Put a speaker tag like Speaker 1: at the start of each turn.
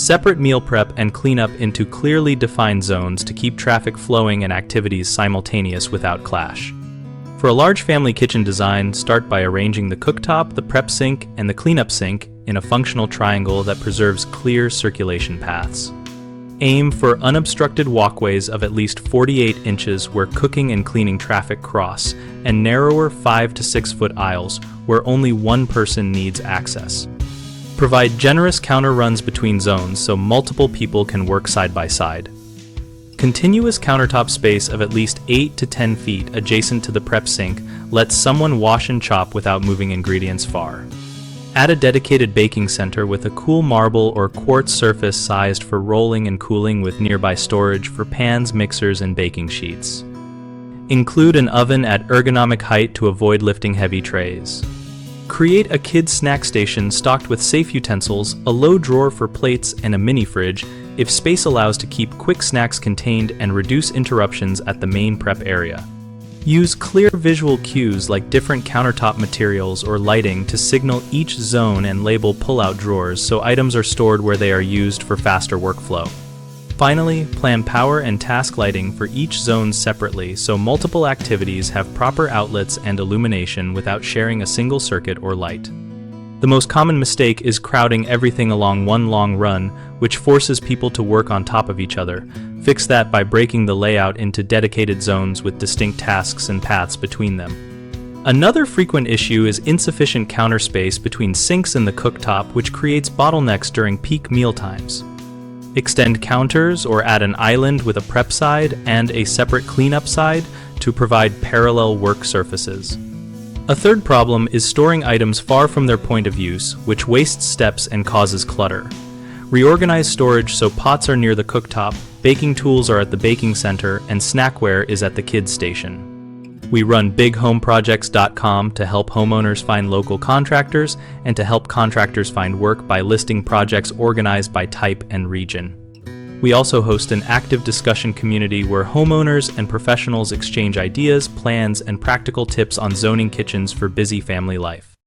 Speaker 1: Separate meal prep and cleanup into clearly defined zones to keep traffic flowing and activities simultaneous without clash. For a large family kitchen design, start by arranging the cooktop, the prep sink, and the cleanup sink in a functional triangle that preserves clear circulation paths. Aim for unobstructed walkways of at least 48 inches where cooking and cleaning traffic cross, and narrower 5 to 6 foot aisles where only one person needs access. Provide generous counter runs between zones so multiple people can work side by side. Continuous countertop space of at least 8 to 10 feet adjacent to the prep sink lets someone wash and chop without moving ingredients far. Add a dedicated baking center with a cool marble or quartz surface sized for rolling and cooling with nearby storage for pans, mixers, and baking sheets. Include an oven at ergonomic height to avoid lifting heavy trays. Create a kids' snack station stocked with safe utensils, a low drawer for plates, and a mini fridge, if space allows, to keep quick snacks contained and reduce interruptions at the main prep area. Use clear visual cues like different countertop materials or lighting to signal each zone and label pull-out drawers so items are stored where they are used for faster workflow. Finally, plan power and task lighting for each zone separately so multiple activities have proper outlets and illumination without sharing a single circuit or light. The most common mistake is crowding everything along one long run, which forces people to work on top of each other. Fix that by breaking the layout into dedicated zones with distinct tasks and paths between them. Another frequent issue is insufficient counter space between sinks and the cooktop, which creates bottlenecks during peak meal times. Extend counters or add an island with a prep side and a separate cleanup side to provide parallel work surfaces. A third problem is storing items far from their point of use, which wastes steps and causes clutter. Reorganize storage so pots are near the cooktop, baking tools are at the baking center, and snackware is at the kids' station. We run bighomeprojects.com to help homeowners find local contractors and to help contractors find work by listing projects organized by type and region. We also host an active discussion community where homeowners and professionals exchange ideas, plans, and practical tips on zoning kitchens for busy family life.